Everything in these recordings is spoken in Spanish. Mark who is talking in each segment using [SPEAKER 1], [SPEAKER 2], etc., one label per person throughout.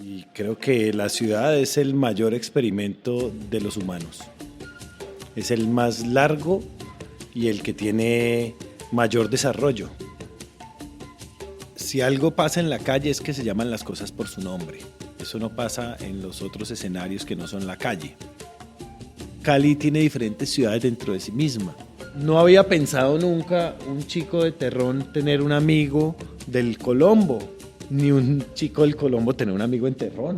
[SPEAKER 1] Y creo que la ciudad es el mayor experimento de los humanos. Es el más largo y el que tiene mayor desarrollo. Si algo pasa en la calle es que se llaman las cosas por su nombre. Eso no pasa en los otros escenarios que no son la calle. Cali tiene diferentes ciudades dentro de sí misma. No había pensado nunca un chico de Terrón tener un amigo del Colombo, ni un chico del Colombo tener un amigo en Terrón.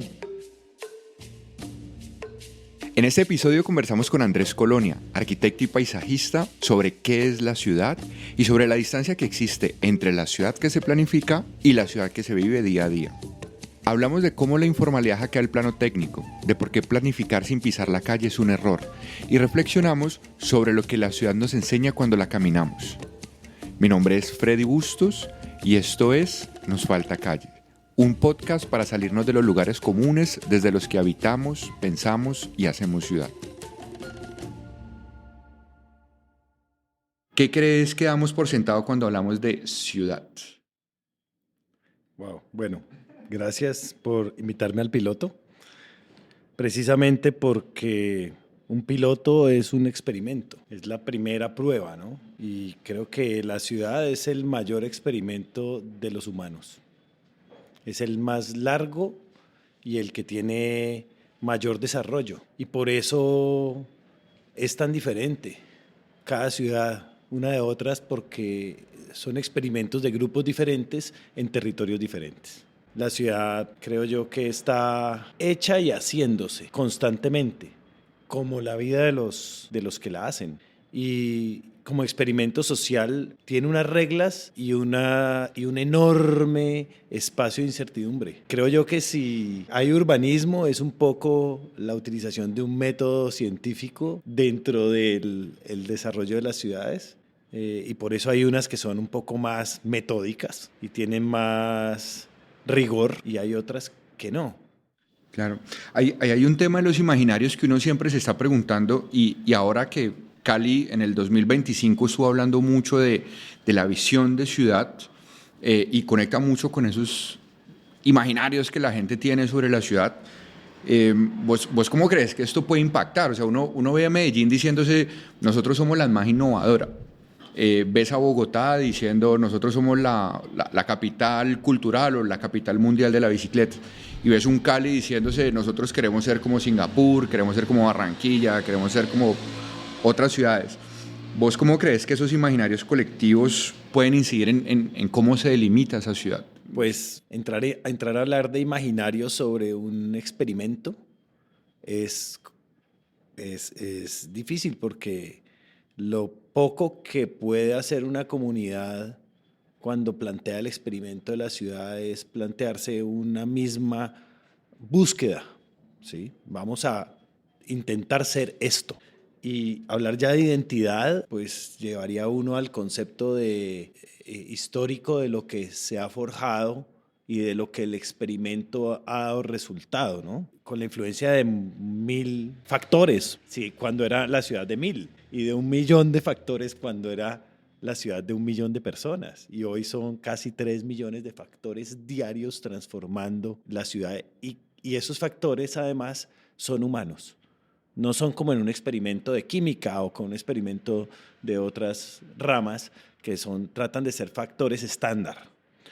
[SPEAKER 2] En este episodio conversamos con Andrés Colonia, arquitecto y paisajista, sobre qué es la ciudad y sobre la distancia que existe entre la ciudad que se planifica y la ciudad que se vive día a día. Hablamos de cómo la informalidad hackea el plano técnico, de por qué planificar sin pisar la calle es un error, y reflexionamos sobre lo que la ciudad nos enseña cuando la caminamos. Mi nombre es Freddy Bustos y esto es Nos Falta Calle, un podcast para salirnos de los lugares comunes desde los que habitamos, pensamos y hacemos ciudad. ¿Qué crees que damos por sentado cuando hablamos de ciudad?
[SPEAKER 1] Wow, bueno, gracias por invitarme al piloto. Precisamente porque un piloto es un experimento, es la primera prueba, ¿no? Y creo que la ciudad es el mayor experimento de los humanos. Es el más largo y el que tiene mayor desarrollo. Y por eso es tan diferente cada ciudad una de otras, porque son experimentos de grupos diferentes en territorios diferentes. La ciudad, creo yo, que está hecha y haciéndose constantemente, como la vida de los que la hacen. Y como experimento social tiene unas reglas y un enorme espacio de incertidumbre. Creo yo que si hay urbanismo es un poco la utilización de un método científico dentro del el desarrollo de las ciudades. Y por eso hay unas que son un poco más metódicas y tienen más rigor, y hay otras que no.
[SPEAKER 2] Claro, hay un tema de los imaginarios que uno siempre se está preguntando y ahora que Cali en el 2025 estuvo hablando mucho de la visión de ciudad y conecta mucho con esos imaginarios que la gente tiene sobre la ciudad. ¿Vos cómo crees que esto puede impactar? O sea, uno ve a Medellín diciéndose, nosotros somos la más innovadora. Ves a Bogotá diciendo, nosotros somos la capital cultural o la capital mundial de la bicicleta. Y ves un Cali diciéndose, nosotros queremos ser como Singapur, queremos ser como Barranquilla, queremos ser como otras ciudades. ¿Vos cómo crees que esos imaginarios colectivos pueden incidir en cómo se delimita esa ciudad?
[SPEAKER 1] Pues entrar a hablar de imaginario sobre un experimento es difícil, porque lo poco que puede hacer una comunidad cuando plantea el experimento de la ciudad es plantearse una misma búsqueda, ¿sí? Vamos a intentar ser esto. Y hablar ya de identidad, pues llevaría uno al concepto histórico de lo que se ha forjado y de lo que el experimento ha dado resultado, ¿no? Con la influencia de 1000 factores, sí, cuando era la ciudad de 1000, y de 1.000.000 de factores cuando era la ciudad de 1.000.000 de personas. Y hoy son casi 3 millones de factores diarios transformando la ciudad. Y esos factores, además, son humanos. No son como en un experimento de química o con un experimento de otras ramas que tratan de ser factores estándar,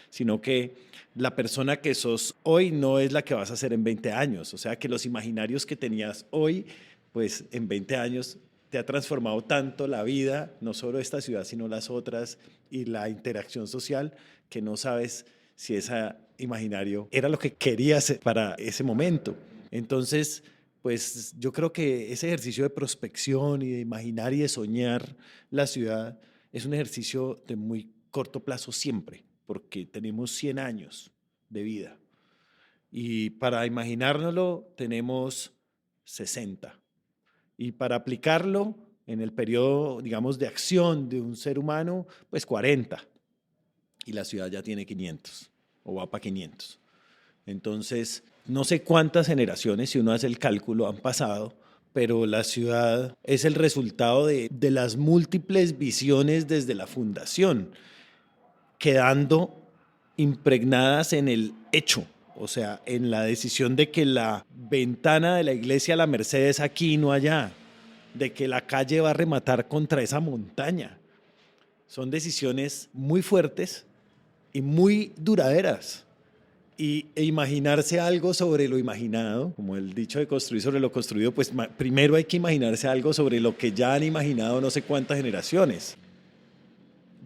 [SPEAKER 1] sino que la persona que sos hoy no es la que vas a ser en 20 años. O sea, que los imaginarios que tenías hoy, pues en 20 años te ha transformado tanto la vida, no solo esta ciudad, sino las otras, y la interacción social, que no sabes si ese imaginario era lo que querías para ese momento. Entonces, pues yo creo que ese ejercicio de prospección y de imaginar y de soñar la ciudad es un ejercicio de muy corto plazo siempre, porque tenemos 100 años de vida. Y para imaginárnoslo tenemos 60. Y para aplicarlo en el periodo, digamos, de acción de un ser humano, pues 40. Y la ciudad ya tiene 500 o va para 500. Entonces, no sé cuántas generaciones, si uno hace el cálculo, han pasado, pero la ciudad es el resultado de las múltiples visiones desde la fundación, quedando impregnadas en el hecho. O sea, en la decisión de que la ventana de la iglesia La Merced es aquí y no allá, de que la calle va a rematar contra esa montaña. Son decisiones muy fuertes y muy duraderas. E imaginarse algo sobre lo imaginado, como el dicho de construir sobre lo construido, pues primero hay que imaginarse algo sobre lo que ya han imaginado no sé cuántas generaciones.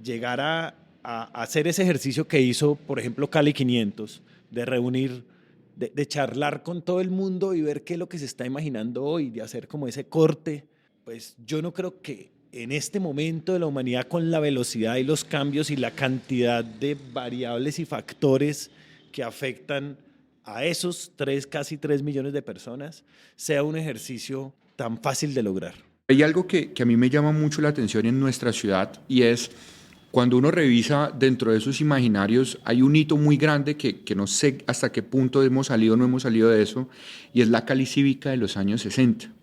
[SPEAKER 1] Llegar a hacer ese ejercicio que hizo, por ejemplo, Cali 500, de reunir, de charlar con todo el mundo y ver qué es lo que se está imaginando hoy, de hacer como ese corte, pues yo no creo que en este momento de la humanidad, con la velocidad y los cambios y la cantidad de variables y factores que afectan a esos casi 3 millones de personas, sea un ejercicio tan fácil de lograr.
[SPEAKER 2] Hay algo que a mí me llama mucho la atención en nuestra ciudad y es cuando uno revisa dentro de esos imaginarios, hay un hito muy grande que no sé hasta qué punto hemos salido o no hemos salido de eso, y es la Cali Cívica de los años 60.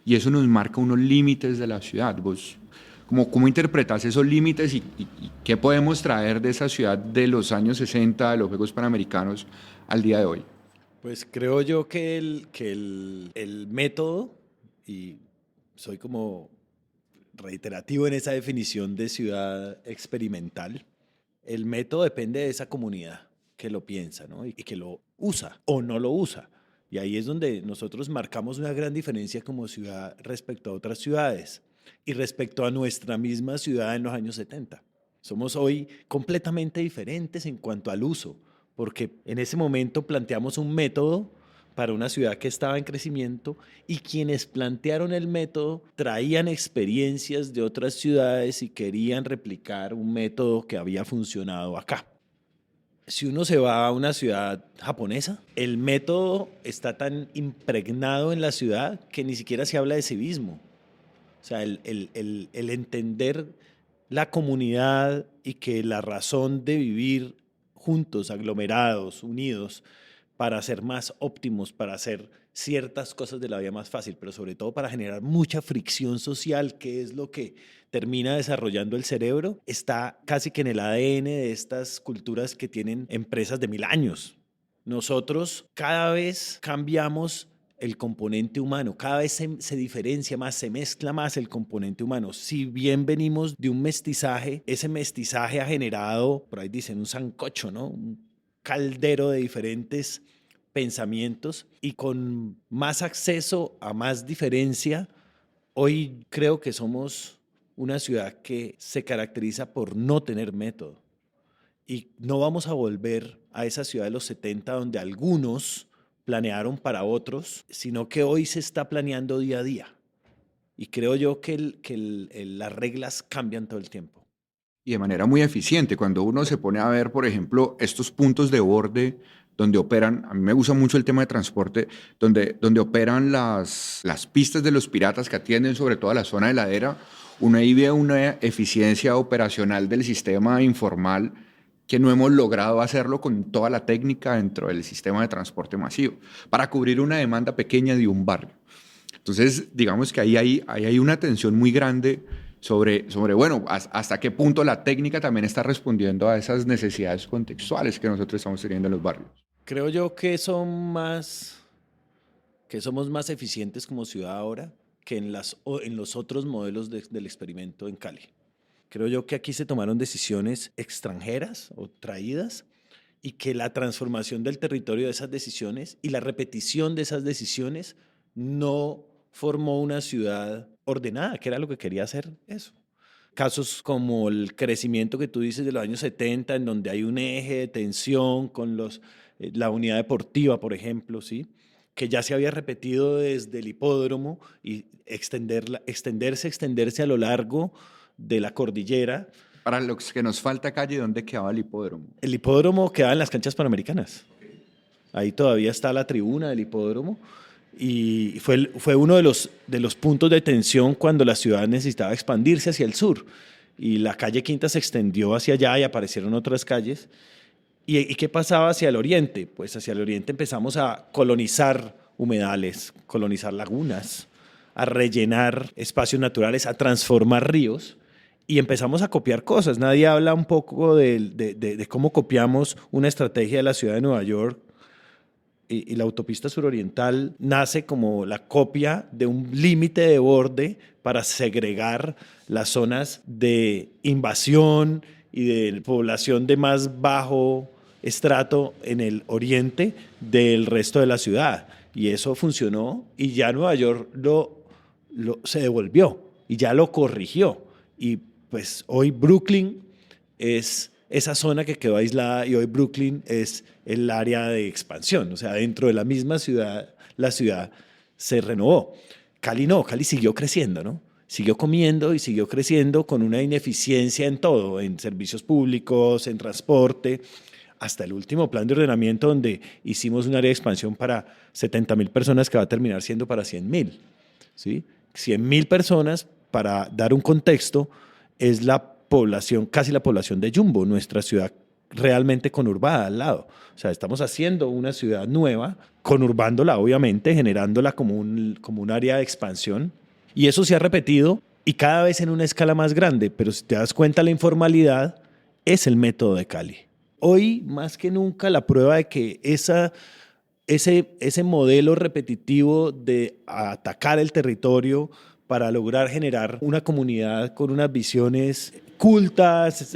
[SPEAKER 2] Y eso nos marca unos límites de la ciudad. ¿Vos cómo interpretas esos límites y qué podemos traer de esa ciudad de los años 60, de los Juegos Panamericanos, al día de hoy?
[SPEAKER 1] Pues creo yo que el método, y soy como reiterativo en esa definición de ciudad experimental, el método depende de esa comunidad que lo piensa, ¿no? Y que lo usa o no lo usa. Y ahí es donde nosotros marcamos una gran diferencia como ciudad respecto a otras ciudades y respecto a nuestra misma ciudad en los años 70. Somos hoy completamente diferentes en cuanto al uso, porque en ese momento planteamos un método para una ciudad que estaba en crecimiento y quienes plantearon el método traían experiencias de otras ciudades y querían replicar un método que había funcionado acá. Si uno se va a una ciudad japonesa, el método está tan impregnado en la ciudad que ni siquiera se habla de civismo. O sea, el entender la comunidad y que la razón de vivir juntos, aglomerados, unidos, para ser más óptimos, para hacer ciertas cosas de la vida más fácil, pero sobre todo para generar mucha fricción social, que es lo que termina desarrollando el cerebro, está casi que en el ADN de estas culturas que tienen empresas de 1000 años. Nosotros cada vez cambiamos el componente humano, cada vez se diferencia más, se mezcla más el componente humano. Si bien venimos de un mestizaje, ese mestizaje ha generado, por ahí dicen, un sancocho, ¿no? Un caldero de diferentes pensamientos y con más acceso a más diferencia, hoy creo que somos una ciudad que se caracteriza por no tener método. Y no vamos a volver a esa ciudad de los 70 donde algunos planearon para otros, sino que hoy se está planeando día a día. Y creo yo que las reglas cambian todo el tiempo.
[SPEAKER 2] Y de manera muy eficiente. Cuando uno se pone a ver, por ejemplo, estos puntos de borde donde operan, a mí me gusta mucho el tema de transporte, donde operan las pistas de los piratas que atienden sobre toda la zona de ladera, uno ahí ve una eficiencia operacional del sistema informal que no hemos logrado hacerlo con toda la técnica dentro del sistema de transporte masivo, para cubrir una demanda pequeña de un barrio. Entonces, digamos que ahí hay una tensión muy grande sobre, bueno, hasta qué punto la técnica también está respondiendo a esas necesidades contextuales que nosotros estamos teniendo en los barrios.
[SPEAKER 1] Creo yo que somos más eficientes como ciudad ahora que en los otros modelos del experimento en Cali. Creo yo que aquí se tomaron decisiones extranjeras o traídas y que la transformación del territorio de esas decisiones y la repetición de esas decisiones no formó una ciudad ordenada, que era lo que quería hacer eso. Casos como el crecimiento que tú dices de los años 70, en donde hay un eje de tensión con la unidad deportiva, por ejemplo, ¿sí? Que ya se había repetido desde el hipódromo y extenderse a lo largo de la cordillera.
[SPEAKER 2] Para los que nos falta calle, ¿dónde quedaba el hipódromo?
[SPEAKER 1] El hipódromo quedaba en las canchas panamericanas. Ahí todavía está la tribuna del hipódromo y fue uno de los puntos de tensión cuando la ciudad necesitaba expandirse hacia el sur. Y la calle Quinta se extendió hacia allá y aparecieron otras calles. ¿Y qué pasaba hacia el oriente? Pues hacia el oriente empezamos a colonizar humedales, colonizar lagunas, a rellenar espacios naturales, a transformar ríos. Y empezamos a copiar cosas. Nadie habla un poco de cómo copiamos una estrategia de la ciudad de Nueva York y la autopista suroriental nace como la copia de un límite de borde para segregar las zonas de invasión y de población de más bajo estrato en el oriente del resto de la ciudad. Y eso funcionó y ya Nueva York se devolvió y ya lo corrigió. Y pues hoy Brooklyn es esa zona que quedó aislada y hoy Brooklyn es el área de expansión. O sea, dentro de la misma ciudad, la ciudad se renovó. Cali no, Cali siguió creciendo, ¿no? Siguió comiendo y siguió creciendo con una ineficiencia en todo, en servicios públicos, en transporte, hasta el último plan de ordenamiento donde hicimos un área de expansión para 70.000 personas que va a terminar siendo para 100.000, ¿sí? 100.000 personas, para dar un contexto, es la población, casi la población de Jumbo, nuestra ciudad realmente conurbada al lado. O sea, estamos haciendo una ciudad nueva, conurbándola obviamente, generándola como un área de expansión. Y eso se ha repetido y cada vez en una escala más grande. Pero si te das cuenta, la informalidad es el método de Cali. Hoy, más que nunca, la prueba de que ese modelo repetitivo de atacar el territorio para lograr generar una comunidad con unas visiones cultas,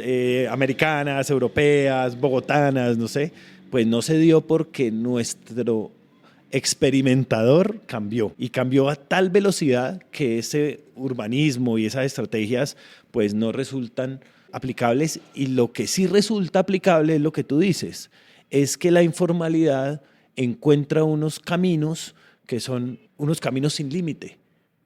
[SPEAKER 1] americanas, europeas, bogotanas, no sé, pues no se dio porque nuestro experimentador cambió y cambió a tal velocidad que ese urbanismo y esas estrategias pues no resultan aplicables, y lo que sí resulta aplicable es lo que tú dices, es que la informalidad encuentra unos caminos que son unos caminos sin límite.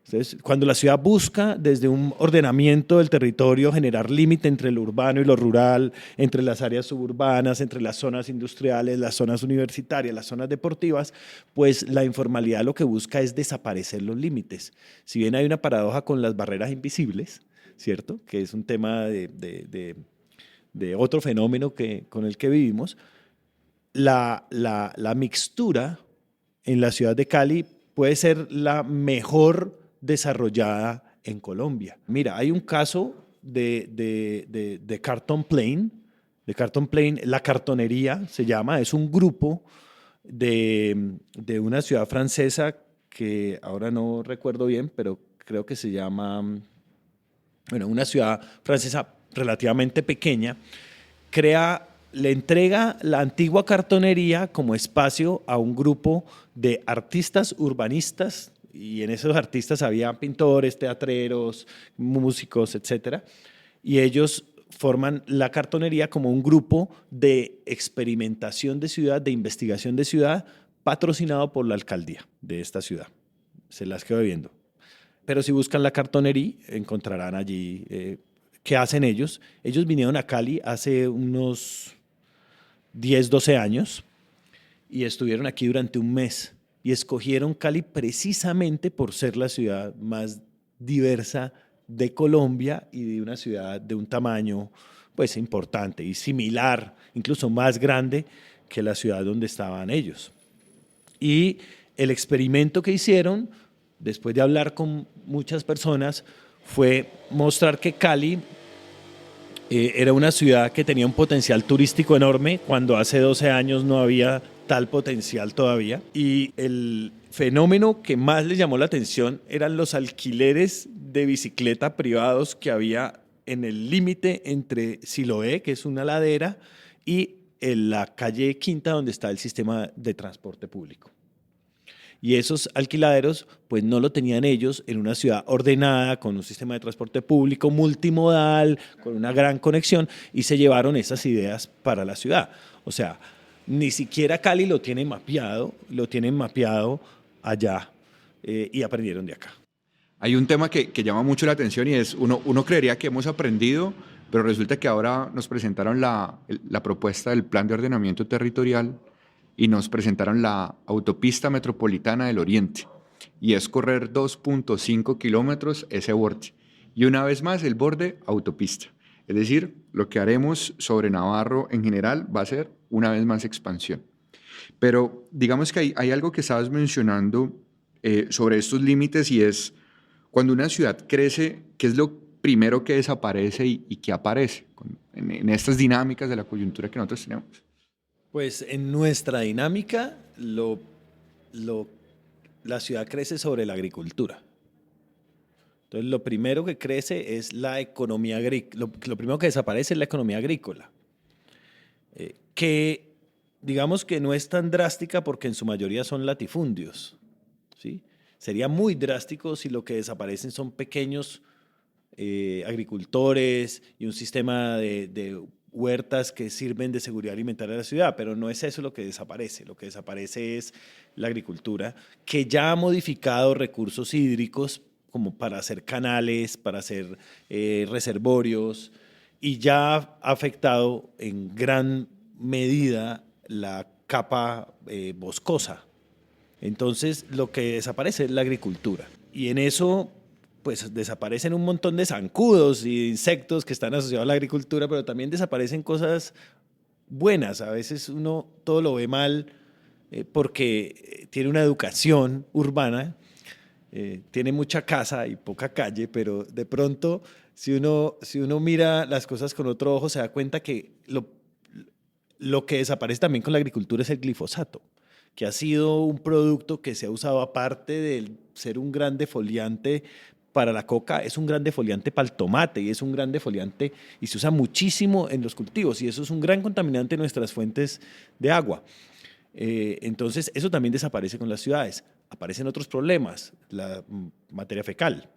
[SPEAKER 1] Entonces, cuando la ciudad busca desde un ordenamiento del territorio generar límite entre lo urbano y lo rural, entre las áreas suburbanas, entre las zonas industriales, las zonas universitarias, las zonas deportivas, pues la informalidad lo que busca es desaparecer los límites. Si bien hay una paradoja con las barreras invisibles, ¿cierto? Que es un tema de otro fenómeno con el que vivimos, la mixtura en la ciudad de Cali puede ser la mejor desarrollada en Colombia. Mira, hay un caso de Carton Plane, la cartonería se llama, es un grupo de una ciudad francesa que ahora no recuerdo bien, pero creo que se llama, bueno, una ciudad francesa relativamente pequeña, le entrega la antigua cartonería como espacio a un grupo de artistas urbanistas, y en esos artistas había pintores, teatreros, músicos, etcétera, y ellos forman la cartonería como un grupo de experimentación de ciudad, de investigación de ciudad, patrocinado por la alcaldía de esta ciudad. Se las quedo viendo. Pero si buscan la cartonería, encontrarán allí qué hacen ellos. Ellos vinieron a Cali hace unos 10, 12 años y estuvieron aquí durante un mes. Y escogieron Cali precisamente por ser la ciudad más diversa de Colombia y de una ciudad de un tamaño pues importante y similar, incluso más grande que la ciudad donde estaban ellos. Y el experimento que hicieron, después de hablar con muchas personas, fue mostrar que Cali era una ciudad que tenía un potencial turístico enorme cuando hace 12 años no había tal potencial todavía. Y el fenómeno que más les llamó la atención eran los alquileres de bicicleta privados que había en el límite entre Siloé, que es una ladera, y en la calle Quinta, donde está el sistema de transporte público. Y esos alquiladeros pues no lo tenían ellos en una ciudad ordenada, con un sistema de transporte público multimodal, con una gran conexión, y se llevaron esas ideas para la ciudad. O sea, ni siquiera Cali lo tienen mapeado allá, y aprendieron de acá.
[SPEAKER 2] Hay un tema que llama mucho la atención y es, uno creería que hemos aprendido, pero resulta que ahora nos presentaron la propuesta del Plan de Ordenamiento Territorial y nos presentaron la Autopista Metropolitana del Oriente, y es correr 2.5 kilómetros ese borde. Y una vez más, el borde autopista. Es decir, lo que haremos sobre Navarro en general va a ser una vez más expansión. Pero digamos que hay algo que estabas mencionando sobre estos límites, y es cuando una ciudad crece, ¿qué es lo primero que desaparece y qué aparece en estas dinámicas de la coyuntura que nosotros tenemos?
[SPEAKER 1] Pues en nuestra dinámica la ciudad crece sobre la agricultura. Entonces, lo primero que crece es la economía agrícola. Lo primero que desaparece es la economía agrícola, que digamos que no es tan drástica porque en su mayoría son latifundios, ¿sí? Sería muy drástico si lo que desaparecen son pequeños agricultores y un sistema de huertas que sirven de seguridad alimentaria a la ciudad, pero no es eso lo que desaparece. Lo que desaparece es la agricultura, que ya ha modificado recursos hídricos como para hacer canales, para hacer reservorios, y ya ha afectado en gran medida la capa boscosa. Entonces, lo que desaparece es la agricultura. Y en eso, pues desaparecen un montón de zancudos y insectos que están asociados a la agricultura, pero también desaparecen cosas buenas. A veces uno todo lo ve mal porque tiene una educación urbana, tiene mucha casa y poca calle, pero de pronto, si uno mira las cosas con otro ojo, se da cuenta que lo que desaparece también con la agricultura es el glifosato, que ha sido un producto que se ha usado, aparte de ser un gran defoliante para la coca, es un gran defoliante para el tomate y es un gran defoliante y se usa muchísimo en los cultivos, y eso es un gran contaminante en nuestras fuentes de agua. Entonces, eso también desaparece con las ciudades. Aparecen otros problemas, la materia fecal,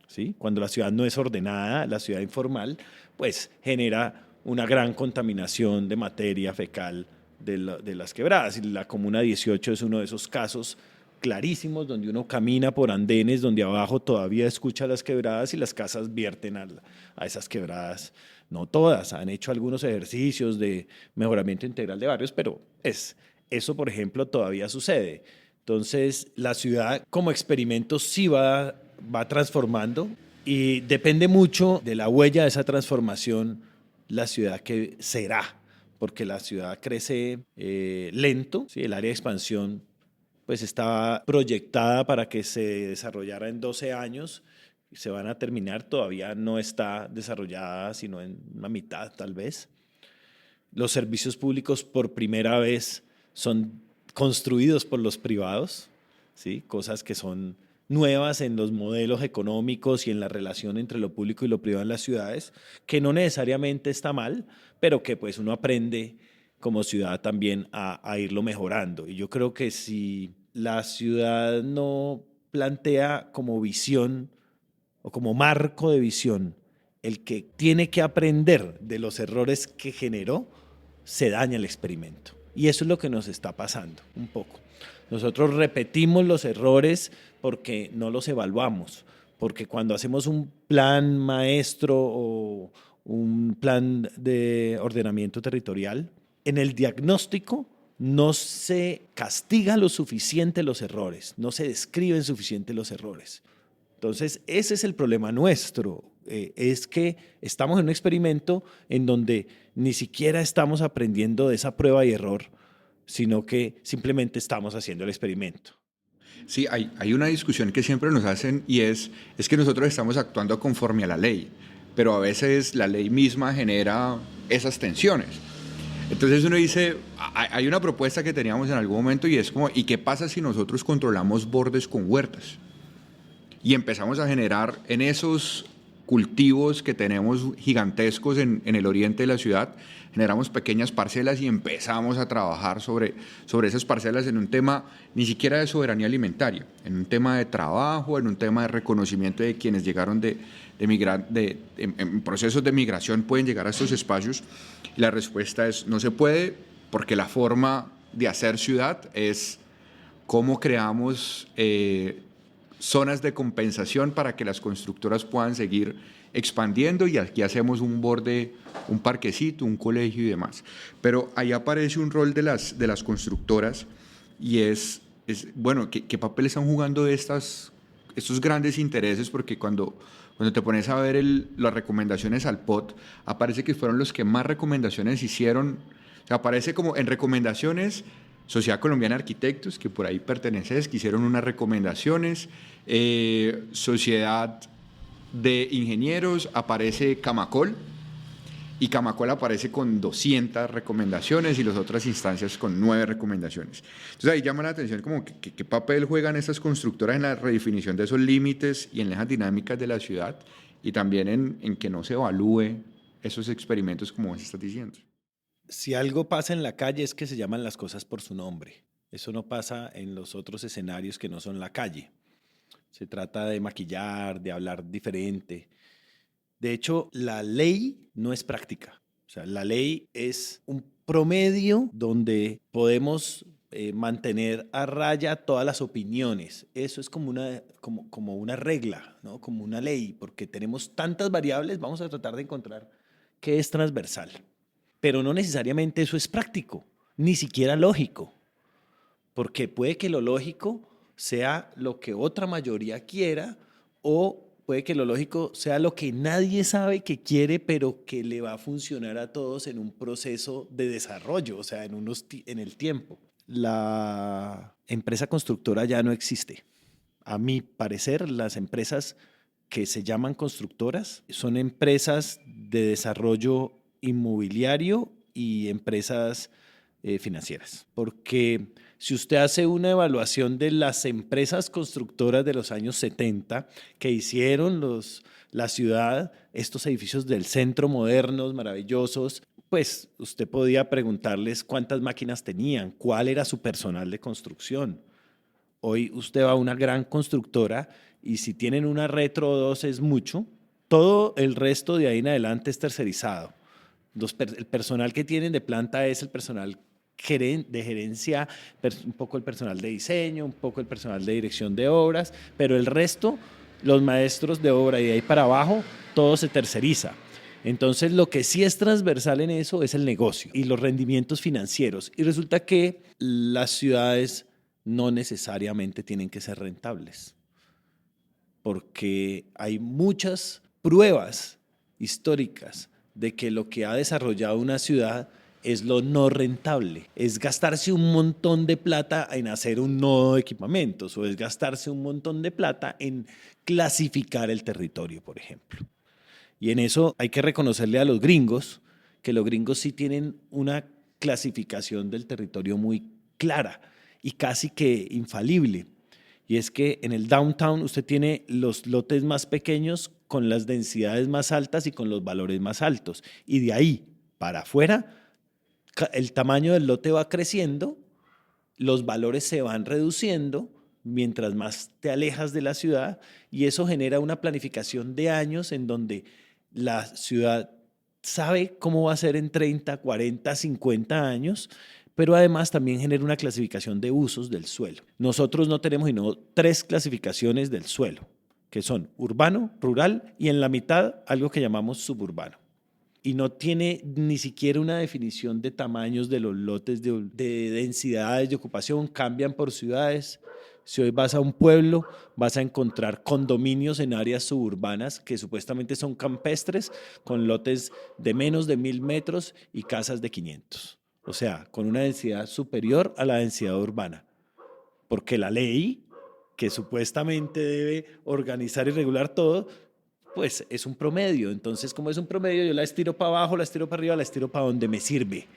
[SPEAKER 1] ¿sí? Cuando la ciudad no es ordenada, la ciudad informal, pues genera una gran contaminación de materia fecal de las quebradas. Y la Comuna 18 es uno de esos casos clarísimos donde uno camina por andenes donde abajo todavía escucha las quebradas y las casas vierten a esas quebradas. No todas, han hecho algunos ejercicios de mejoramiento integral de barrios, pero eso, por ejemplo, todavía sucede. Entonces, la ciudad como experimento sí va transformando, y depende mucho de la huella de esa transformación la ciudad que será, porque la ciudad crece lento, ¿sí? El área de expansión pues estaba proyectada para que se desarrollara en 12 años, se van a terminar, todavía no está desarrollada sino en una mitad tal vez. Los servicios públicos por primera vez son construidos por los privados, ¿sí? Cosas que son nuevas en los modelos económicos y en la relación entre lo público y lo privado en las ciudades, que no necesariamente está mal, pero que pues uno aprende como ciudad también a irlo mejorando. Y yo creo que si la ciudad no plantea como visión o como marco de visión el que tiene que aprender de los errores que generó, se daña el experimento. Y eso es lo que nos está pasando un poco. Nosotros repetimos los errores porque no los evaluamos, porque cuando hacemos un plan maestro o un plan de ordenamiento territorial, en el diagnóstico no se castiga lo suficiente los errores, no se describen suficiente los errores. Entonces, ese es el problema nuestro, es que estamos en un experimento en donde ni siquiera estamos aprendiendo de esa prueba y error, sino que simplemente estamos haciendo el experimento.
[SPEAKER 2] Sí, hay una discusión que siempre nos hacen, y es que nosotros estamos actuando conforme a la ley, pero a veces la ley misma genera esas tensiones. Entonces uno dice, hay una propuesta que teníamos en algún momento y es como, ¿y qué pasa si nosotros controlamos bordes con huertas? Y empezamos a generar en esos cultivos que tenemos gigantescos en el oriente de la ciudad, generamos pequeñas parcelas y empezamos a trabajar sobre esas parcelas en un tema ni siquiera de soberanía alimentaria, en un tema de trabajo, en un tema de reconocimiento de quienes llegaron en procesos de migración pueden llegar a estos espacios. Y la respuesta es no se puede, porque la forma de hacer ciudad es cómo creamos zonas de compensación para que las constructoras puedan seguir expandiendo, y aquí hacemos un borde, un parquecito, un colegio y demás. Pero ahí aparece un rol de las constructoras, y es bueno, ¿qué papel están jugando estos grandes intereses? Porque cuando te pones a ver las recomendaciones al POT, aparece que fueron los que más recomendaciones hicieron. O sea, aparece como en recomendaciones Sociedad Colombiana de Arquitectos, que por ahí perteneces, que hicieron unas recomendaciones, Sociedad de Ingenieros, aparece Camacol, y Camacuala aparece con 200 recomendaciones y las otras instancias con 9 recomendaciones. Entonces ahí llama la atención como qué papel juegan estas constructoras en la redefinición de esos límites y en las dinámicas de la ciudad, y también en que no se evalúe esos experimentos como vos estás diciendo.
[SPEAKER 1] Si algo pasa en la calle es que se llaman las cosas por su nombre. Eso no pasa en los otros escenarios que no son la calle. Se trata de maquillar, de hablar diferente. De hecho, la ley no es práctica. O sea, la ley es un promedio donde podemos mantener a raya todas las opiniones. Eso es como una regla, ¿no? Como una ley, porque tenemos tantas variables, vamos a tratar de encontrar qué es transversal. Pero no necesariamente eso es práctico, ni siquiera lógico, porque puede que lo lógico sea lo que otra mayoría quiera, o puede que lo lógico sea lo que nadie sabe que quiere, pero que le va a funcionar a todos en un proceso de desarrollo, o sea, en el tiempo. La empresa constructora ya no existe. A mi parecer, las empresas que se llaman constructoras son empresas de desarrollo inmobiliario y empresas financieras. Porque si usted hace una evaluación de las empresas constructoras de los años 70 que hicieron la ciudad, estos edificios del centro modernos, maravillosos, pues usted podía preguntarles cuántas máquinas tenían, cuál era su personal de construcción. Hoy usted va a una gran constructora y si tienen una retro o dos es mucho, todo el resto de ahí en adelante es tercerizado. El personal que tienen de planta es el personal de gerencia, un poco el personal de diseño, un poco el personal de dirección de obras, pero el resto, los maestros de obra y de ahí para abajo, todo se terceriza. Entonces, lo que sí es transversal en eso es el negocio y los rendimientos financieros. Y resulta que las ciudades no necesariamente tienen que ser rentables, porque hay muchas pruebas históricas de que lo que ha desarrollado una ciudad es lo no rentable, es gastarse un montón de plata en hacer un nodo de equipamientos o es gastarse un montón de plata en clasificar el territorio, por ejemplo. Y en eso hay que reconocerle a los gringos que los gringos sí tienen una clasificación del territorio muy clara y casi que infalible. Y es que en el downtown usted tiene los lotes más pequeños con las densidades más altas y con los valores más altos. Y de ahí para afuera, el tamaño del lote va creciendo, los valores se van reduciendo mientras más te alejas de la ciudad y eso genera una planificación de años en donde la ciudad sabe cómo va a ser en 30, 40, 50 años, pero además también genera una clasificación de usos del suelo. Nosotros no tenemos sino 3 clasificaciones del suelo, que son urbano, rural y en la mitad algo que llamamos suburbano. Y no tiene ni siquiera una definición de tamaños de los lotes, de densidades de ocupación, cambian por ciudades. Si hoy vas a un pueblo, vas a encontrar condominios en áreas suburbanas que supuestamente son campestres, con lotes de menos de 1.000 metros y casas de 500. O sea, con una densidad superior a la densidad urbana. Porque la ley, que supuestamente debe organizar y regular todo, pues es un promedio. Entonces, como es un promedio, yo la estiro para abajo, la estiro para arriba, la estiro para donde me sirve.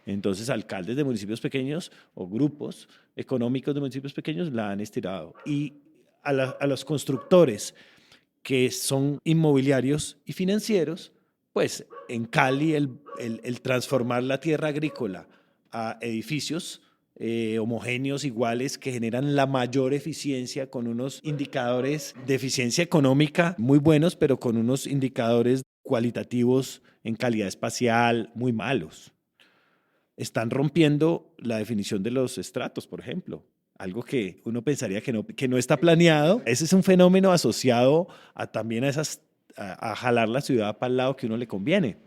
[SPEAKER 1] Entonces, alcaldes de municipios pequeños o grupos económicos de municipios pequeños la han estirado. Y a los constructores que son inmobiliarios y financieros, pues en Cali el transformar la tierra agrícola a edificios homogéneos, iguales, que generan la mayor eficiencia con unos indicadores de eficiencia económica muy buenos, pero con unos indicadores cualitativos en calidad espacial muy malos. Están rompiendo la definición de los estratos, por ejemplo. Algo que uno pensaría que no está planeado. Ese es un fenómeno asociado también a jalar la ciudad para el lado que uno le conviene.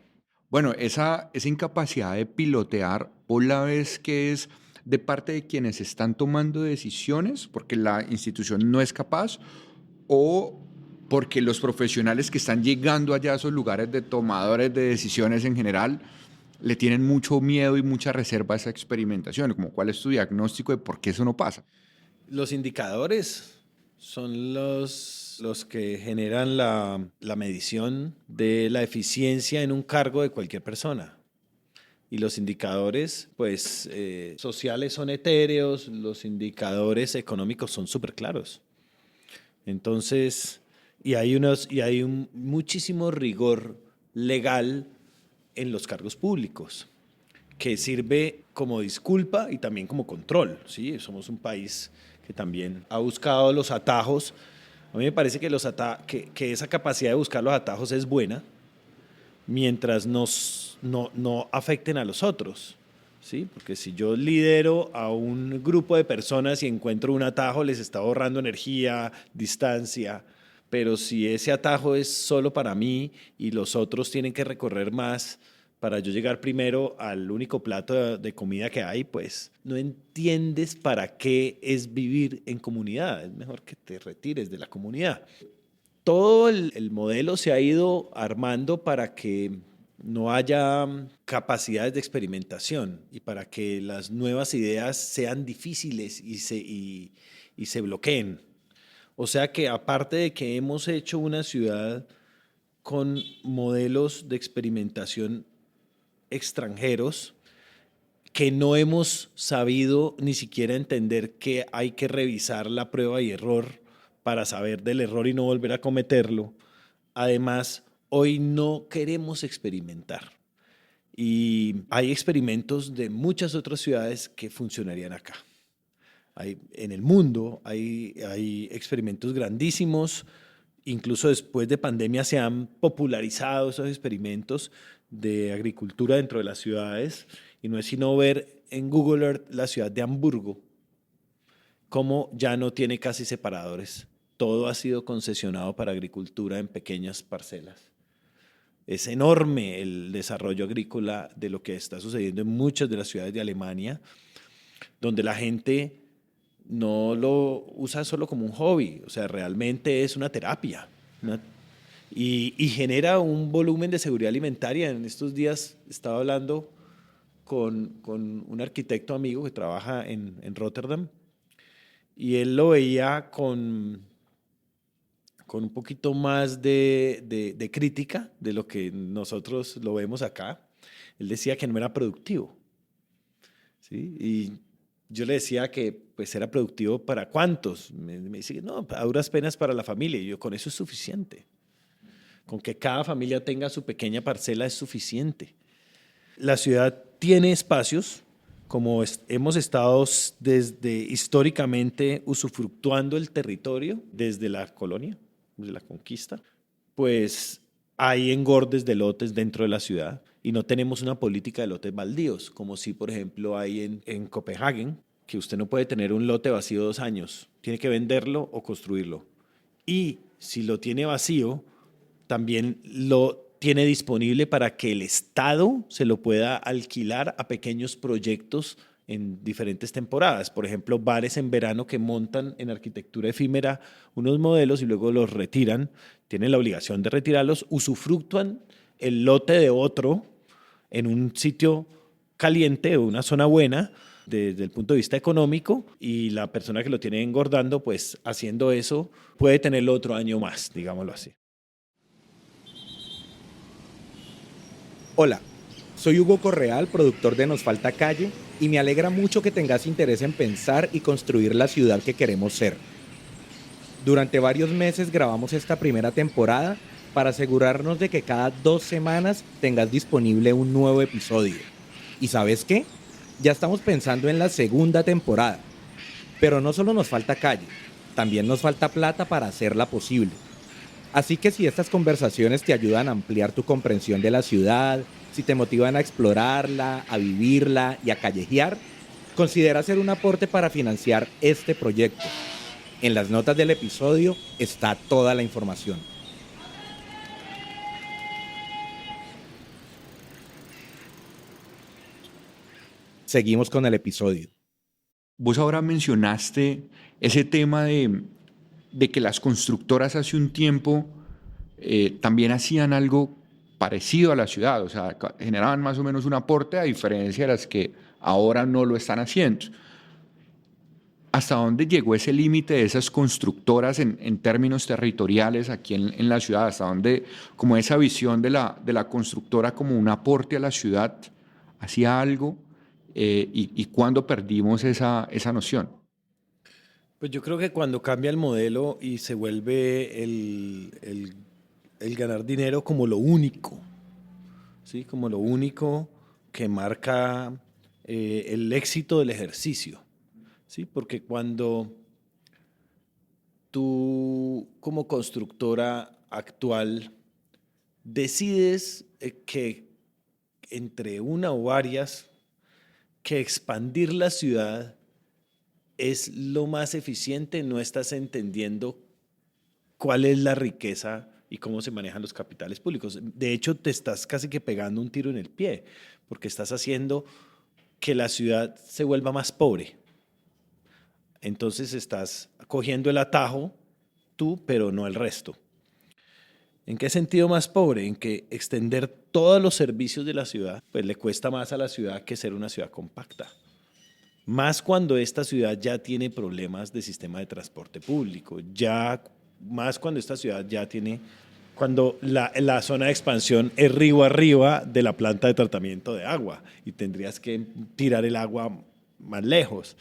[SPEAKER 2] Bueno, esa incapacidad de pilotear, o la vez que es de parte de quienes están tomando decisiones, porque la institución no es capaz, o porque los profesionales que están llegando allá a esos lugares de tomadores de decisiones en general le tienen mucho miedo y mucha reserva a esa experimentación. Como, ¿cuál es tu diagnóstico de por qué eso no pasa?
[SPEAKER 1] Los indicadores Son los que generan la medición de la eficiencia en un cargo de cualquier persona. Y los indicadores, pues, sociales son etéreos, los indicadores económicos son súper claros. Entonces, y hay un muchísimo rigor legal en los cargos públicos, que sirve como disculpa y también como control, ¿sí? Somos un país que también ha buscado los atajos. A mí me parece que, que esa capacidad de buscar los atajos es buena, mientras no afecten a los otros, ¿sí? Porque si yo lidero a un grupo de personas y encuentro un atajo, les está ahorrando energía, distancia, pero si ese atajo es solo para mí y los otros tienen que recorrer más para yo llegar primero al único plato de comida que hay, pues no entiendes para qué es vivir en comunidad. Es mejor que te retires de la comunidad. Todo el modelo se ha ido armando para que no haya capacidades de experimentación y para que las nuevas ideas sean difíciles y se bloqueen. O sea que aparte de que hemos hecho una ciudad con modelos de experimentación extranjeros, que no hemos sabido ni siquiera entender que hay que revisar la prueba y error para saber del error y no volver a cometerlo. Además, hoy no queremos experimentar. Y hay experimentos de muchas otras ciudades que funcionarían acá. En el mundo hay experimentos grandísimos, incluso después de pandemia se han popularizado esos experimentos de agricultura dentro de las ciudades, y no es sino ver en Google Earth la ciudad de Hamburgo, cómo ya no tiene casi separadores. Todo ha sido concesionado para agricultura en pequeñas parcelas. Es enorme el desarrollo agrícola de lo que está sucediendo en muchas de las ciudades de Alemania, donde la gente no lo usa solo como un hobby, o sea, realmente es una terapia. Y genera un volumen de seguridad alimentaria. En estos días estaba hablando con un arquitecto amigo que trabaja en Rotterdam, y él lo veía con un poquito más de crítica de lo que nosotros lo vemos acá. Él decía que no era productivo, ¿sí? Y yo le decía que pues era productivo para cuántos. Me dice, no, a duras penas para la familia. Y yo, con eso es suficiente. Con que cada familia tenga su pequeña parcela es suficiente. La ciudad tiene espacios, como hemos estado desde históricamente usufructuando el territorio desde la colonia, desde la conquista, pues hay engordes de lotes dentro de la ciudad y no tenemos una política de lotes baldíos, como si, por ejemplo, hay en Copenhague, que usted no puede tener un lote vacío 2 años, tiene que venderlo o construirlo. Y si lo tiene vacío, también lo tiene disponible para que el Estado se lo pueda alquilar a pequeños proyectos en diferentes temporadas. Por ejemplo, bares en verano que montan en arquitectura efímera unos modelos y luego los retiran, tienen la obligación de retirarlos, usufructúan el lote de otro en un sitio caliente o una zona buena desde el punto de vista económico, y la persona que lo tiene engordando, pues haciendo eso, puede tenerlo otro año más, digámoslo así.
[SPEAKER 3] Hola, soy Hugo Correal, productor de Nos Falta Calle, y me alegra mucho que tengas interés en pensar y construir la ciudad que queremos ser. Durante varios meses grabamos esta primera temporada para asegurarnos de que cada 2 semanas tengas disponible un nuevo episodio. ¿Y sabes qué? Ya estamos pensando en la segunda temporada. Pero no solo nos falta calle, también nos falta plata para hacerla posible. Así que si estas conversaciones te ayudan a ampliar tu comprensión de la ciudad, si te motivan a explorarla, a vivirla y a callejear, considera hacer un aporte para financiar este proyecto. En las notas del episodio está toda la información. Seguimos con el episodio.
[SPEAKER 2] Vos ahora mencionaste ese tema de que las constructoras hace un tiempo también hacían algo parecido a la ciudad, o sea, generaban más o menos un aporte a diferencia de las que ahora no lo están haciendo. ¿Hasta dónde llegó ese límite de esas constructoras en términos territoriales aquí en la ciudad? ¿Hasta dónde, como esa visión de la constructora como un aporte a la ciudad, hacía algo? ¿Y cuándo perdimos esa noción?
[SPEAKER 1] Pues yo creo que cuando cambia el modelo y se vuelve el ganar dinero como lo único, ¿sí? Como lo único que marca el éxito del ejercicio, ¿sí? Porque cuando tú como constructora actual decides que entre una o varias, que expandir la ciudad es lo más eficiente, no estás entendiendo cuál es la riqueza y cómo se manejan los capitales públicos. De hecho, te estás casi que pegando un tiro en el pie, porque estás haciendo que la ciudad se vuelva más pobre. Entonces estás cogiendo el atajo tú, pero no el resto. ¿En qué sentido más pobre? En que extender todos los servicios de la ciudad, pues le cuesta más a la ciudad que ser una ciudad compacta. Más cuando esta ciudad ya tiene problemas de sistema de transporte público, más cuando esta ciudad ya tiene, cuando la zona de expansión es río arriba de la planta de tratamiento de agua y tendrías que tirar el agua más lejos.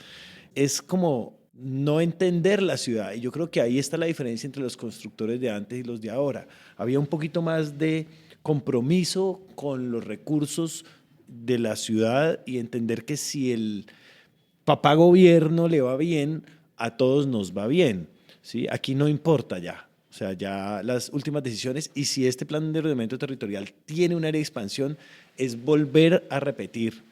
[SPEAKER 1] Es como no entender la ciudad, y yo creo que ahí está la diferencia entre los constructores de antes y los de ahora. Había un poquito más de compromiso con los recursos de la ciudad y entender que si el papá gobierno le va bien, a todos nos va bien, ¿sí? Aquí no importa ya, o sea, ya las últimas decisiones, y si este plan de ordenamiento territorial tiene un área de expansión, es volver a repetir.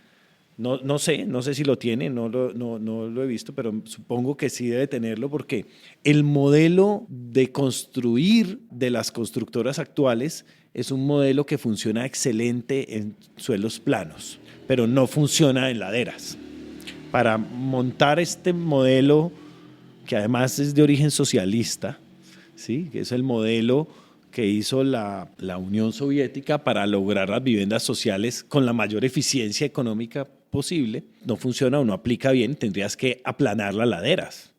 [SPEAKER 1] No sé si lo tiene, no lo he visto, pero supongo que sí debe tenerlo, porque el modelo de construir de las constructoras actuales es un modelo que funciona excelente en suelos planos, pero no funciona en laderas. Para montar este modelo, que además es de origen socialista, ¿sí? Que es el modelo que hizo la Unión Soviética para lograr las viviendas sociales con la mayor eficiencia económica posible, no funciona o no aplica bien, tendrías que aplanar las laderas.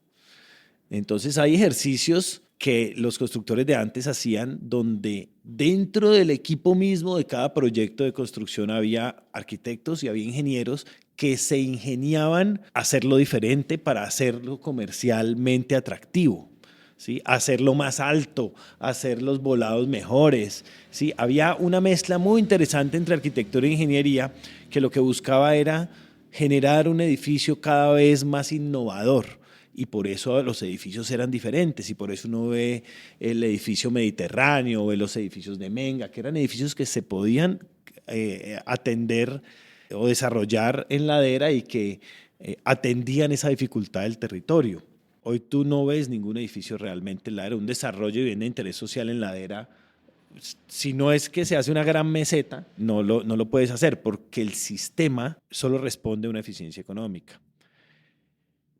[SPEAKER 1] Entonces hay ejercicios que los constructores de antes hacían donde dentro del equipo mismo de cada proyecto de construcción había arquitectos y había ingenieros que se ingeniaban a hacerlo diferente para hacerlo comercialmente atractivo, ¿sí? Hacerlo más alto, hacer los volados mejores, ¿sí? Había una mezcla muy interesante entre arquitectura e ingeniería que lo que buscaba era generar un edificio cada vez más innovador. Y por eso los edificios eran diferentes, y por eso uno ve el edificio mediterráneo, ve los edificios de Menga, que eran edificios que se podían atender o desarrollar en ladera y que atendían esa dificultad del territorio. Hoy tú no ves ningún edificio realmente en ladera, un desarrollo de bien de interés social en ladera. Si no es que se hace una gran meseta, no lo puedes hacer, porque el sistema solo responde a una eficiencia económica.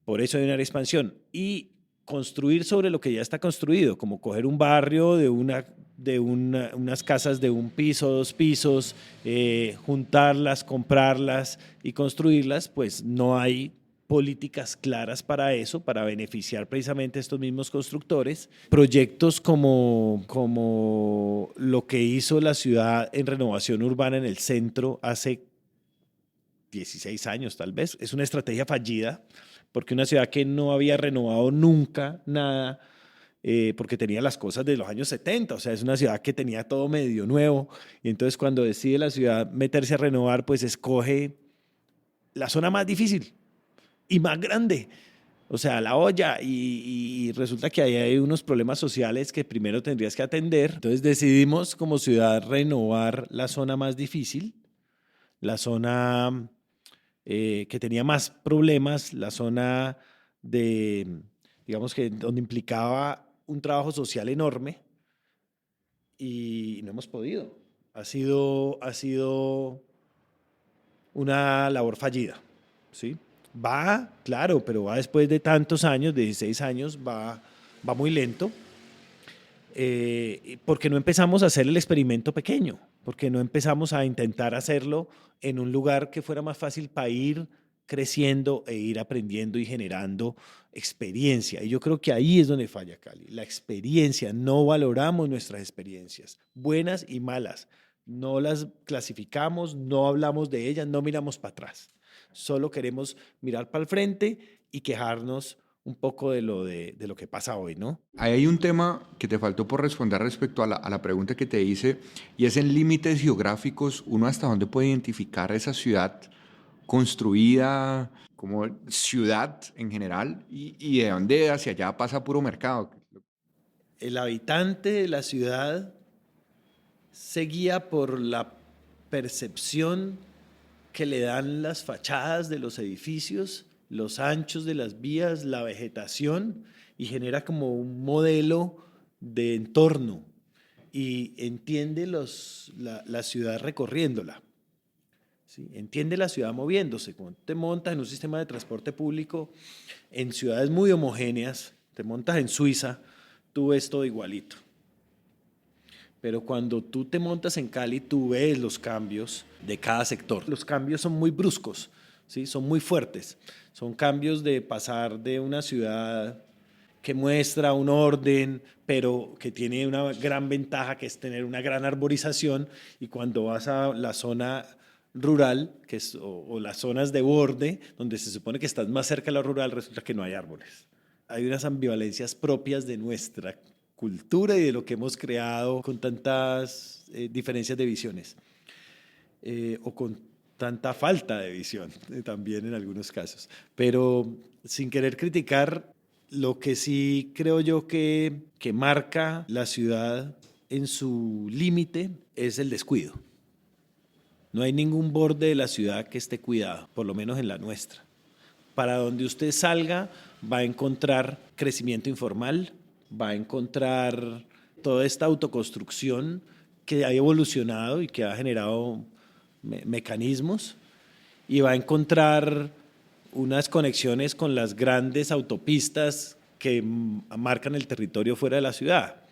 [SPEAKER 1] Por eso hay una expansión. Y construir sobre lo que ya está construido, como coger un barrio de unas casas de un piso, 2 pisos, juntarlas, comprarlas y construirlas, pues no hay políticas claras para eso, para beneficiar precisamente a estos mismos constructores. Proyectos como lo que hizo la ciudad en renovación urbana en el centro hace 16 años tal vez, es una estrategia fallida, porque una ciudad que no había renovado nunca nada, porque tenía las cosas de los años 70, o sea, es una ciudad que tenía todo medio nuevo, y entonces cuando decide la ciudad meterse a renovar, pues escoge la zona más difícil y más grande, o sea, la olla, y resulta que ahí hay unos problemas sociales que primero tendrías que atender. Entonces decidimos como ciudad renovar la zona más difícil, la zona que tenía más problemas, la zona digamos que donde implicaba un trabajo social enorme, y no hemos podido. Ha sido una labor fallida, ¿sí? Va, claro, pero va después de tantos años, de 16 años, va muy lento, porque no empezamos a hacer el experimento pequeño, porque no empezamos a intentar hacerlo en un lugar que fuera más fácil para ir creciendo e ir aprendiendo y generando experiencia. Y yo creo que ahí es donde falla Cali, la experiencia. No valoramos nuestras experiencias, buenas y malas. No las clasificamos, no hablamos de ellas, no miramos para atrás. Solo queremos mirar para el frente y quejarnos un poco de lo que pasa hoy, ¿no?
[SPEAKER 2] Ahí hay un tema que te faltó por responder respecto a la pregunta que te hice, y es en límites geográficos, uno hasta dónde puede identificar esa ciudad construida como ciudad en general y de dónde hacia allá pasa puro mercado.
[SPEAKER 1] El habitante de la ciudad se guía por la percepción que le dan las fachadas de los edificios, los anchos de las vías, la vegetación, y genera como un modelo de entorno y entiende la ciudad recorriéndola. ¿Sí? Entiende la ciudad moviéndose. Cuando te montas en un sistema de transporte público en ciudades muy homogéneas, te montas en Suiza, tú ves todo igualito. Pero cuando tú te montas en Cali, tú ves los cambios de cada sector. Los cambios son muy bruscos, ¿sí? Son muy fuertes. Son cambios de pasar de una ciudad que muestra un orden, pero que tiene una gran ventaja, que es tener una gran arborización, y cuando vas a la zona rural, o las zonas de borde, donde se supone que estás más cerca de lo rural, resulta que no hay árboles. Hay unas ambivalencias propias de nuestra cultura y de lo que hemos creado con tantas diferencias de visiones, o con tanta falta de visión también en algunos casos. Pero sin querer criticar, lo que sí creo yo que marca la ciudad en su límite es el descuido. No hay ningún borde de la ciudad que esté cuidado, por lo menos en la nuestra. Para donde usted salga va a encontrar crecimiento informal, va a encontrar toda esta autoconstrucción que ha evolucionado y que ha generado mecanismos, y va a encontrar unas conexiones con las grandes autopistas que marcan el territorio fuera de la ciudad.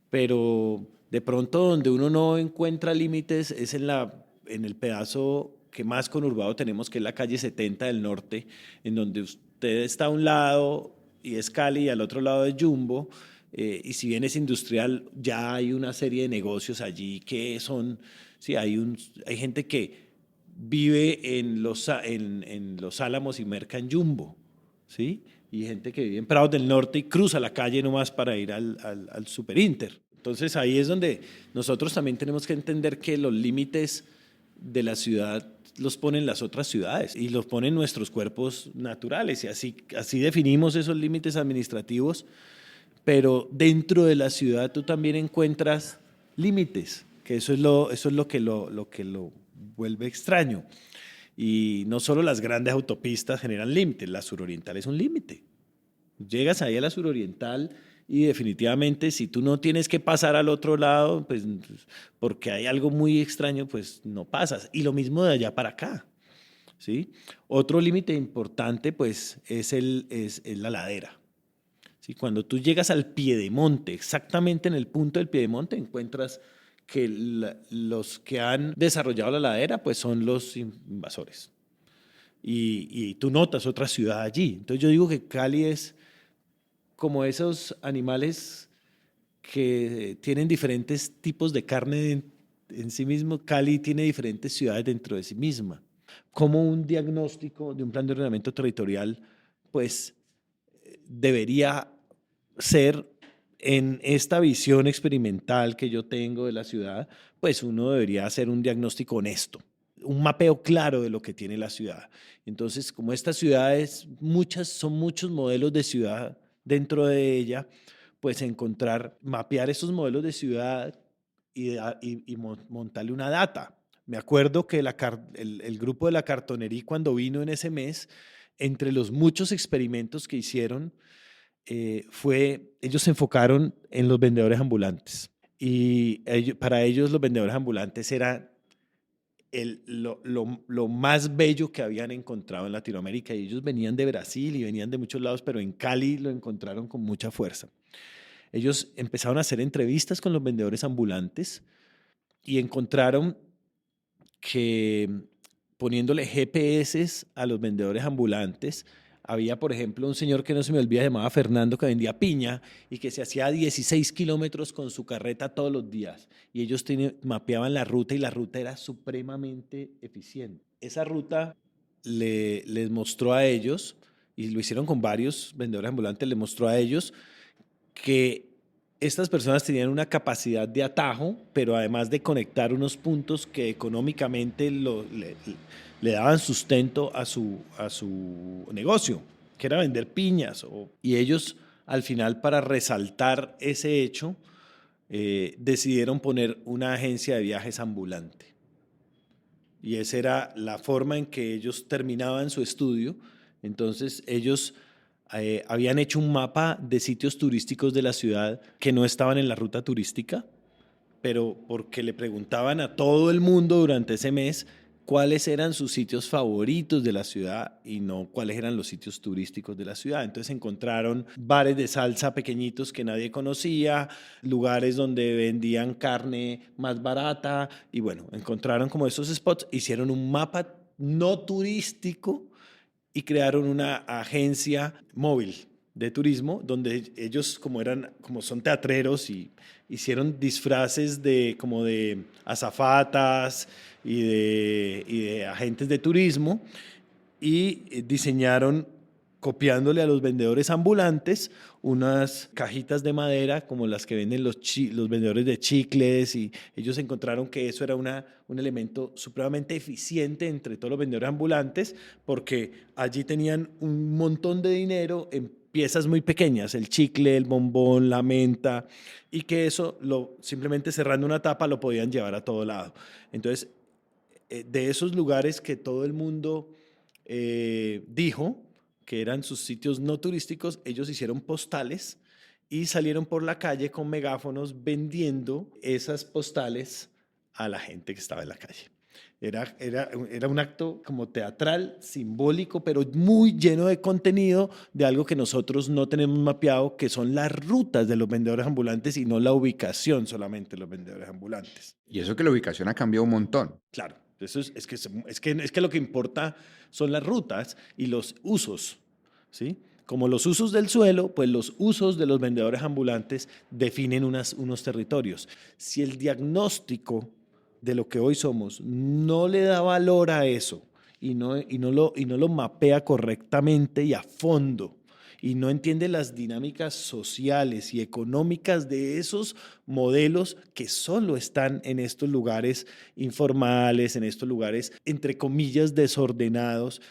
[SPEAKER 1] Pero de pronto donde uno no encuentra límites es en el pedazo que más conurbado tenemos, que es la calle 70 del norte, en donde usted está a un lado y es Cali y al otro lado es Jumbo, y si bien es industrial, ya hay una serie de negocios allí que son, sí, hay gente que vive en Los Álamos y merca en Jumbo, ¿sí? Y gente que vive en Prados del Norte y cruza la calle nomás para ir al Superinter. Entonces ahí es donde nosotros también tenemos que entender que los límites de la ciudad los ponen las otras ciudades y los ponen nuestros cuerpos naturales, y así definimos esos límites administrativos, pero dentro de la ciudad tú también encuentras límites, que eso es lo que lo vuelve extraño. Y no solo las grandes autopistas generan límites, la suroriental es un límite. Llegas ahí a la suroriental y definitivamente si tú no tienes que pasar al otro lado, pues porque hay algo muy extraño, pues no pasas. Y lo mismo de allá para acá, ¿sí? Otro límite importante pues es la ladera. ¿Sí? Cuando tú llegas al piedemonte, exactamente en el punto del piedemonte, encuentras que los que han desarrollado la ladera pues son los invasores. Y tú notas otra ciudad allí. Entonces yo digo que Cali es como esos animales que tienen diferentes tipos de carne en sí mismo. Cali tiene diferentes ciudades dentro de sí misma. Como un diagnóstico de un plan de ordenamiento territorial, pues debería ser, en esta visión experimental que yo tengo de la ciudad, pues uno debería hacer un diagnóstico honesto, un mapeo claro de lo que tiene la ciudad. Entonces, como estas ciudades, son muchos modelos de ciudad dentro de ella, pues mapear esos modelos de ciudad y montarle una data. Me acuerdo que el grupo de la cartonería, cuando vino en ese mes, entre los muchos experimentos que hicieron, ellos se enfocaron en los vendedores ambulantes. Y para ellos los vendedores ambulantes eran lo más bello que habían encontrado en Latinoamérica, y ellos venían de Brasil y venían de muchos lados, pero en Cali lo encontraron con mucha fuerza. Ellos empezaron a hacer entrevistas con los vendedores ambulantes y encontraron que poniéndole GPS a los vendedores ambulantes. Había, por ejemplo, un señor que no se me olvida, llamaba Fernando, que vendía piña y que se hacía 16 kilómetros con su carreta todos los días. Y ellos mapeaban la ruta y la ruta era supremamente eficiente. Esa ruta les mostró a ellos, y lo hicieron con varios vendedores ambulantes, les mostró a ellos que estas personas tenían una capacidad de atajo, pero además de conectar unos puntos que económicamente le daban sustento a su negocio, que era vender piñas. Y ellos, al final, para resaltar ese hecho, decidieron poner una agencia de viajes ambulante. Y esa era la forma en que ellos terminaban su estudio. Entonces, ellos habían hecho un mapa de sitios turísticos de la ciudad que no estaban en la ruta turística, pero porque le preguntaban a todo el mundo durante ese mes cuáles eran sus sitios favoritos de la ciudad y no cuáles eran los sitios turísticos de la ciudad. Entonces encontraron bares de salsa pequeñitos que nadie conocía, lugares donde vendían carne más barata y bueno, encontraron como esos spots, hicieron un mapa no turístico y crearon una agencia móvil de turismo donde ellos como son teatreros y hicieron disfraces como de azafatas y de agentes de turismo y diseñaron, copiándole a los vendedores ambulantes, unas cajitas de madera como las que venden los vendedores de chicles, y ellos encontraron que eso era un elemento supremamente eficiente entre todos los vendedores ambulantes porque allí tenían un montón de dinero en piezas muy pequeñas, el chicle, el bombón, la menta, y que eso simplemente cerrando una tapa lo podían llevar a todo lado. Entonces, de esos lugares que todo el mundo dijo que eran sus sitios no turísticos, ellos hicieron postales y salieron por la calle con megáfonos vendiendo esas postales a la gente que estaba en la calle. Era un acto como teatral, simbólico, pero muy lleno de contenido de algo que nosotros no tenemos mapeado, que son las rutas de los vendedores ambulantes y no la ubicación solamente de los vendedores ambulantes.
[SPEAKER 2] Y eso que la ubicación ha cambiado un montón.
[SPEAKER 1] Claro, eso es que lo que importa son las rutas y los usos, ¿sí? Como los usos del suelo, pues los usos de los vendedores ambulantes definen unos territorios. Si el diagnóstico de lo que hoy somos no le da valor a eso y no lo mapea correctamente y a fondo, y no entiende las dinámicas sociales y económicas de esos modelos que solo están en estos lugares informales, en estos lugares, entre comillas, desordenados,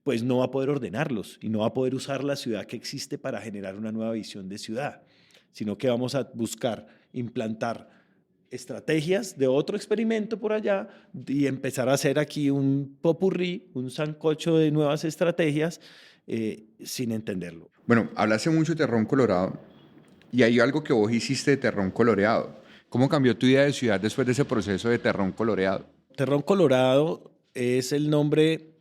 [SPEAKER 1] pues no va a poder ordenarlos y no va a poder usar la ciudad que existe para generar una nueva visión de ciudad, sino que vamos a buscar implantar estrategias de otro experimento por allá y empezar a hacer aquí un popurrí, un sancocho de nuevas estrategias sin entenderlo.
[SPEAKER 2] Bueno, hablaste mucho de Terrón Colorado y hay algo que vos hiciste de Terrón Coloreado. ¿Cómo cambió tu idea de ciudad después de ese proceso de Terrón Coloreado?
[SPEAKER 1] Terrón Colorado es el nombre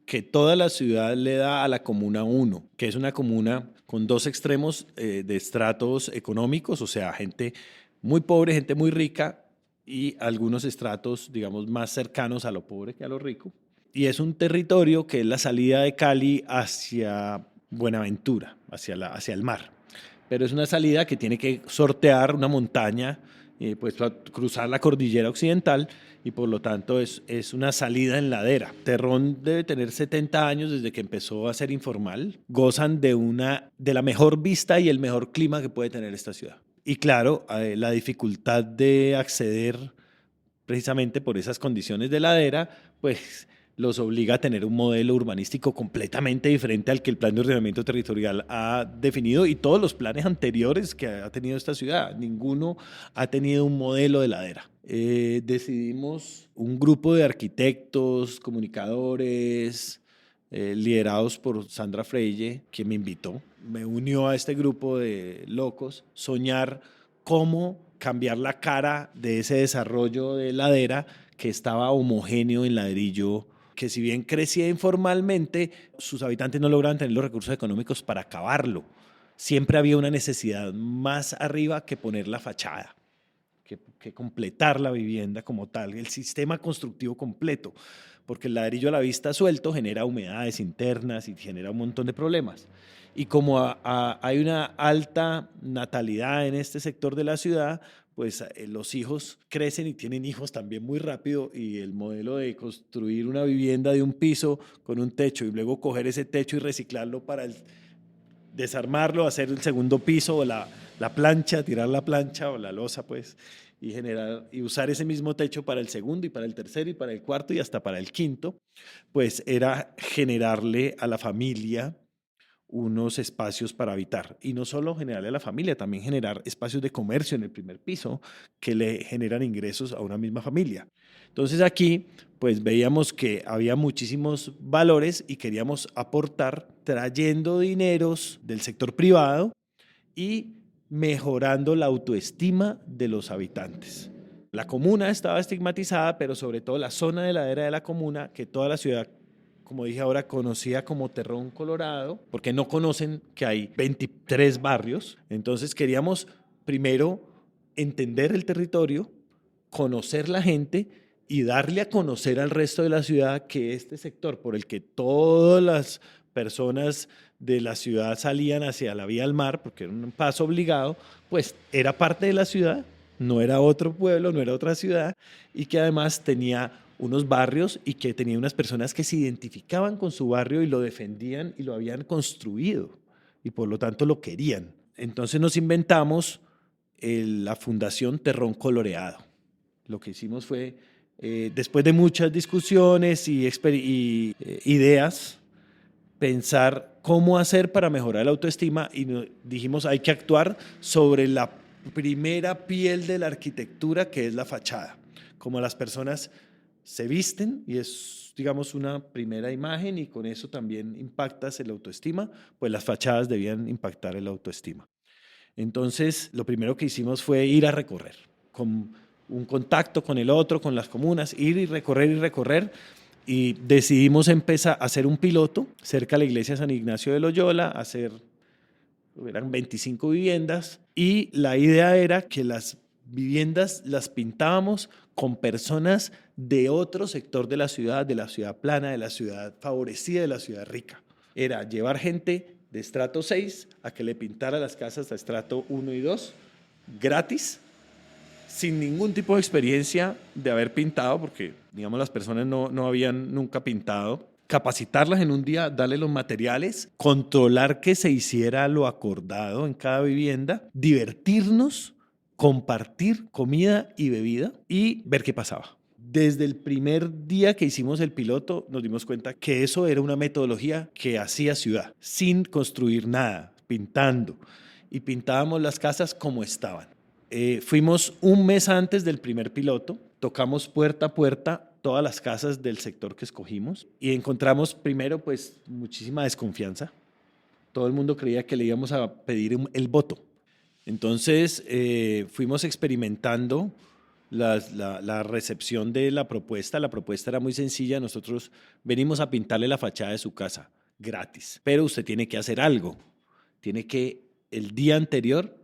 [SPEAKER 1] que toda la ciudad le da a la Comuna 1, que es una comuna con dos extremos de estratos económicos, o sea, gente muy pobre, gente muy rica y algunos estratos, digamos, más cercanos a lo pobre que a lo rico. Y es un territorio que es la salida de Cali hacia Buenaventura, hacia el mar. Pero es una salida que tiene que sortear una montaña, pues cruzar la cordillera occidental y por lo tanto es una salida en ladera. Terrón debe tener 70 años desde que empezó a ser informal. Gozan de la mejor vista y el mejor clima que puede tener esta ciudad. Y claro, la dificultad de acceder precisamente por esas condiciones de ladera, pues los obliga a tener un modelo urbanístico completamente diferente al que el Plan de Ordenamiento Territorial ha definido y todos los planes anteriores que ha tenido esta ciudad. Ninguno ha tenido un modelo de ladera. Decidimos un grupo de arquitectos, comunicadores, liderados por Sandra Freire, quien me invitó, me unió a este grupo de locos, soñar cómo cambiar la cara de ese desarrollo de ladera que estaba homogéneo en ladrillo, que si bien crecía informalmente, sus habitantes no lograban tener los recursos económicos para acabarlo. Siempre había una necesidad más arriba que poner la fachada, que completar la vivienda como tal, el sistema constructivo completo. porque el ladrillo a la vista suelto genera humedades internas y genera un montón de problemas. Y como hay una alta natalidad en este sector de la ciudad, pues los hijos crecen y tienen hijos también muy rápido, y el modelo de construir una vivienda de un piso con un techo y luego coger ese techo y reciclarlo para desarmarlo, hacer el segundo piso o la plancha, tirar la plancha o la losa, pues, y usar ese mismo techo para el segundo y para el tercero y para el cuarto y hasta para el quinto, pues era generarle a la familia unos espacios para habitar. Y no solo generarle a la familia, también generar espacios de comercio en el primer piso que le generan ingresos a una misma familia. Entonces aquí pues veíamos que había muchísimos valores y queríamos aportar trayendo dineros del sector privado y mejorando la autoestima de los habitantes. La comuna estaba estigmatizada, pero sobre todo la zona de ladera de la comuna, que toda la ciudad, como dije ahora, conocía como Terrón Colorado, porque no conocen que hay 23 barrios. Entonces queríamos primero entender el territorio, conocer la gente y darle a conocer al resto de la ciudad que este sector por el que todas las personas de la ciudad salían hacia la vía al mar, porque era un paso obligado, pues era parte de la ciudad, no era otro pueblo, no era otra ciudad, y que además tenía unos barrios y que tenía unas personas que se identificaban con su barrio y lo defendían y lo habían construido y por lo tanto lo querían. Entonces nos inventamos la Fundación Terrón Coloreado. Lo que hicimos fue, después de muchas discusiones y ideas, pensar cómo hacer para mejorar la autoestima, y dijimos hay que actuar sobre la primera piel de la arquitectura, que es la fachada. Como las personas se visten y es, digamos, una primera imagen y con eso también impactas el autoestima, pues las fachadas debían impactar el autoestima. Entonces, lo primero que hicimos fue ir a recorrer, con un contacto con el otro, con las comunas, ir y recorrer, y decidimos empezar a hacer un piloto cerca de la iglesia San Ignacio de Loyola, eran 25 viviendas, y la idea era que las viviendas las pintábamos con personas de otro sector de la ciudad plana, de la ciudad favorecida, de la ciudad rica. Era llevar gente de estrato 6 a que le pintara las casas a estrato 1 y 2, gratis, sin ningún tipo de experiencia de haber pintado, porque digamos las personas no habían nunca pintado. Capacitarlas en un día, darle los materiales, controlar que se hiciera lo acordado en cada vivienda, divertirnos, compartir comida y bebida y ver qué pasaba. Desde el primer día que hicimos el piloto nos dimos cuenta que eso era una metodología que hacía ciudad, sin construir nada, pintando. Y pintábamos las casas como estaban. Fuimos un mes antes del primer piloto, tocamos puerta a puerta todas las casas del sector que escogimos y encontramos primero pues muchísima desconfianza. Todo el mundo creía que le íbamos a pedir el voto. Entonces fuimos experimentando la recepción de la propuesta. La propuesta era muy sencilla. Nosotros venimos a pintarle la fachada de su casa gratis, pero usted tiene que hacer algo. Tiene que el día anterior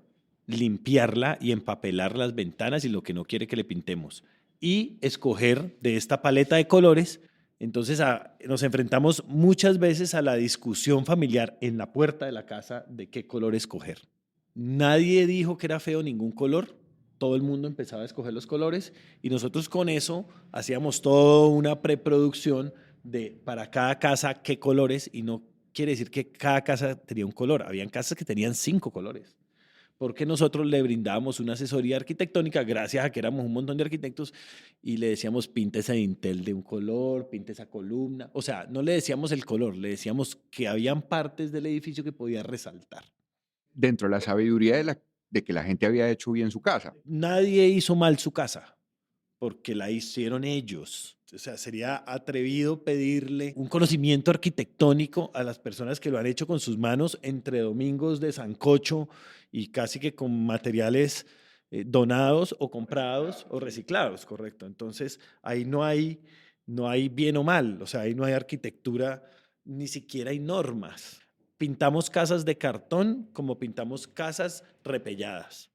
[SPEAKER 1] limpiarla y empapelar las ventanas y lo que no quiere que le pintemos, y escoger de esta paleta de colores. Entonces nos enfrentamos muchas veces a la discusión familiar en la puerta de la casa de qué color escoger. Nadie dijo que era feo ningún color, todo el mundo empezaba a escoger los colores y nosotros con eso hacíamos toda una preproducción de para cada casa qué colores, y no quiere decir que cada casa tenía un color, habían casas que tenían 5 colores. Porque nosotros le brindábamos una asesoría arquitectónica gracias a que éramos un montón de arquitectos y le decíamos pinte ese dintel de un color, pinte esa columna. O sea, no le decíamos el color, le decíamos que habían partes del edificio que podía resaltar.
[SPEAKER 2] Dentro de la sabiduría de que la gente había hecho bien su casa.
[SPEAKER 1] Nadie hizo mal su casa, porque la hicieron ellos. O sea, sería atrevido pedirle un conocimiento arquitectónico a las personas que lo han hecho con sus manos entre domingos de sancocho y casi que con materiales donados o comprados o reciclados, correcto. Entonces, ahí no hay bien o mal, o sea, ahí no hay arquitectura, ni siquiera hay normas. Pintamos casas de cartón como pintamos casas repelladas.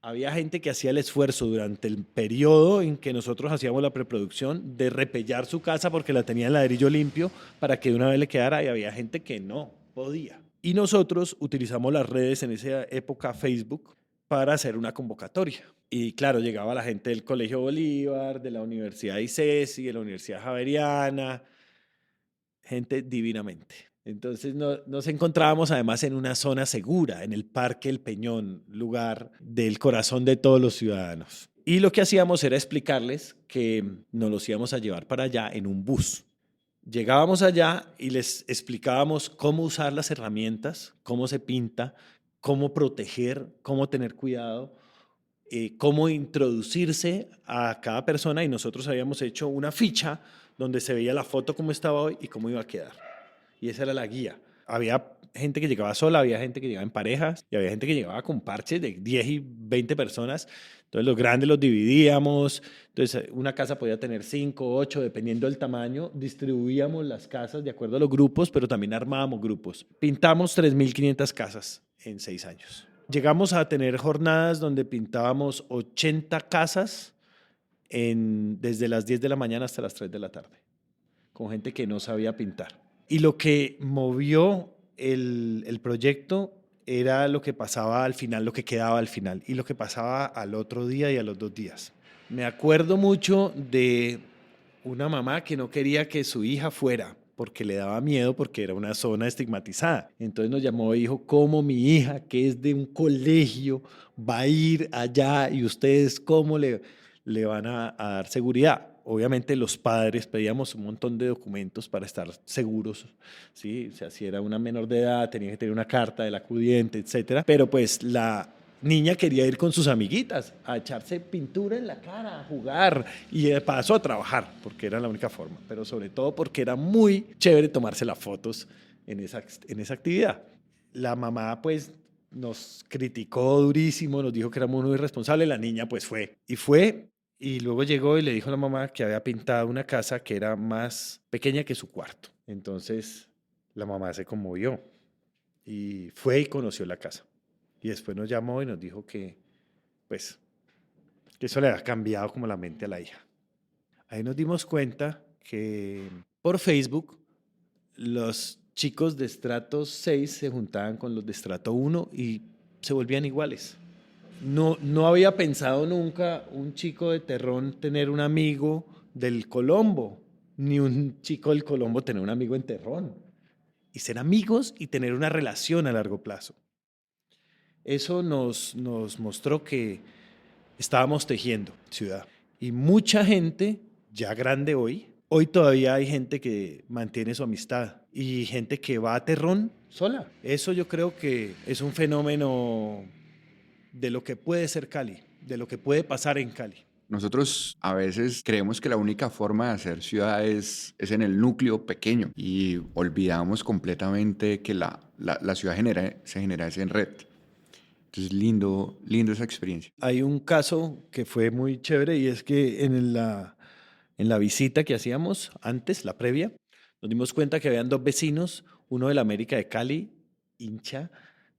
[SPEAKER 1] Había gente que hacía el esfuerzo durante el periodo en que nosotros hacíamos la preproducción de repellar su casa porque la tenía en ladrillo limpio para que de una vez le quedara, y había gente que no podía. Y nosotros utilizamos las redes en esa época, Facebook, para hacer una convocatoria. Y claro, llegaba la gente del Colegio Bolívar, de la Universidad ICESI, de la Universidad Javeriana, gente divinamente. Entonces nos encontrábamos además en una zona segura, en el Parque El Peñón, lugar del corazón de todos los ciudadanos. Y lo que hacíamos era explicarles que nos los íbamos a llevar para allá en un bus. Llegábamos allá y les explicábamos cómo usar las herramientas, cómo se pinta, cómo proteger, cómo tener cuidado, cómo introducirse a cada persona, y nosotros habíamos hecho una ficha donde se veía la foto cómo estaba hoy y cómo iba a quedar. Y esa era la guía. Había gente que llegaba sola, había gente que llegaba en parejas y había gente que llegaba con parches de 10 y 20 personas. Entonces los grandes los dividíamos. Entonces una casa podía tener 5, 8, dependiendo del tamaño. Distribuíamos las casas de acuerdo a los grupos, pero también armábamos grupos. Pintamos 3.500 casas en 6 años. Llegamos a tener jornadas donde pintábamos 80 casas desde las 10 de la mañana hasta las 3 de la tarde, con gente que no sabía pintar. Y lo que movió el proyecto era lo que pasaba al final, lo que quedaba al final, y lo que pasaba al otro día y a los 2 días. Me acuerdo mucho de una mamá que no quería que su hija fuera, porque le daba miedo, porque era una zona estigmatizada. Entonces nos llamó y dijo: ¿cómo mi hija, que es de un colegio, va a ir allá, y ustedes cómo le van a dar seguridad? Obviamente los padres pedíamos un montón de documentos para estar seguros, ¿sí? O sea, si era una menor de edad, tenía que tener una carta del acudiente, etcétera. Pero pues la niña quería ir con sus amiguitas a echarse pintura en la cara, a jugar y de paso a trabajar, porque era la única forma, pero sobre todo porque era muy chévere tomarse las fotos en esa actividad. La mamá pues nos criticó durísimo, nos dijo que éramos muy irresponsables. La niña pues fue y luego llegó y le dijo a la mamá que había pintado una casa que era más pequeña que su cuarto. Entonces la mamá se conmovió y fue y conoció la casa. Y después nos llamó y nos dijo que, pues, que eso le había cambiado como la mente a la hija. Ahí nos dimos cuenta que por Facebook los chicos de estrato 6 se juntaban con los de estrato 1 y se volvían iguales. No había pensado nunca un chico de Terrón tener un amigo del Colombo, ni un chico del Colombo tener un amigo en Terrón. Y ser amigos y tener una relación a largo plazo. Eso nos mostró que estábamos tejiendo ciudad. Y mucha gente, ya grande hoy todavía hay gente que mantiene su amistad y gente que va a Terrón sola. Eso yo creo que es un fenómeno de lo que puede ser Cali, de lo que puede pasar en Cali.
[SPEAKER 2] Nosotros a veces creemos que la única forma de hacer ciudad es en el núcleo pequeño y olvidamos completamente que la ciudad se genera en red. Entonces, lindo esa experiencia.
[SPEAKER 1] Hay un caso que fue muy chévere, y es que en la visita que hacíamos antes, la previa, nos dimos cuenta que habían 2 vecinos, uno de la América de Cali, hincha,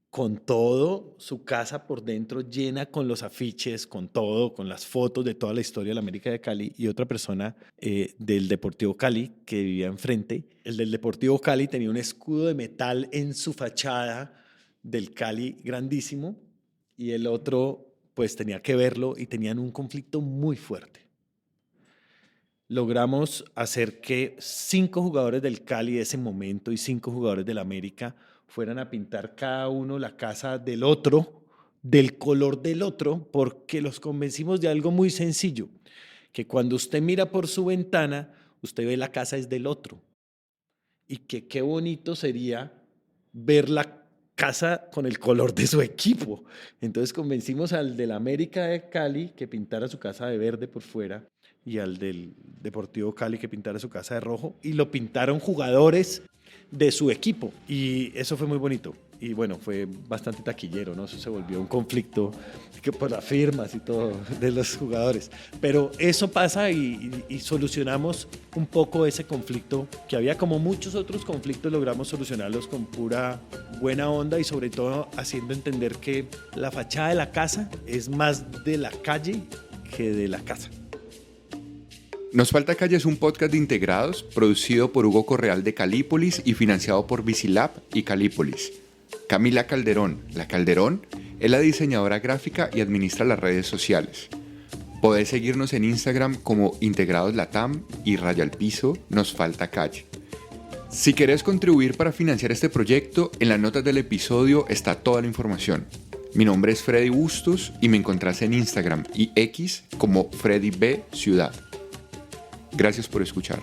[SPEAKER 1] con todo, su casa por dentro llena con los afiches, con todo, con las fotos de toda la historia de la América de Cali, y otra persona del Deportivo Cali que vivía enfrente. El del Deportivo Cali tenía un escudo de metal en su fachada del Cali grandísimo, y el otro pues tenía que verlo, y tenían un conflicto muy fuerte. Logramos hacer que 5 jugadores del Cali de ese momento y 5 jugadores del América fueran a pintar cada uno la casa del otro, del color del otro, porque los convencimos de algo muy sencillo, que cuando usted mira por su ventana, usted ve la casa es del otro, y que qué bonito sería ver la casa con el color de su equipo. Entonces convencimos al del América de Cali que pintara su casa de verde por fuera, y al del Deportivo Cali que pintara su casa de rojo, y lo pintaron jugadores de su equipo, y eso fue muy bonito. Y bueno, fue bastante taquillero, ¿no? Eso se volvió un conflicto que por las firmas y todo de los jugadores. Pero eso pasa y solucionamos un poco ese conflicto que había. Como muchos otros conflictos, logramos solucionarlos con pura buena onda y sobre todo haciendo entender que la fachada de la casa es más de la calle que de la casa.
[SPEAKER 2] Nos Falta Calle es un podcast de Integrados producido por Hugo Correal de Calípolis y financiado por Vicilab y Calípolis. Camila Calderón, la Calderón, es la diseñadora gráfica y administra las redes sociales. Podés seguirnos en Instagram como Integrados Latam y _, Nos Falta Calle. Si querés contribuir para financiar este proyecto, en las notas del episodio está toda la información. Mi nombre es Freddy Bustos y me encontrás en Instagram y X como Freddy B Ciudad. Gracias por escuchar.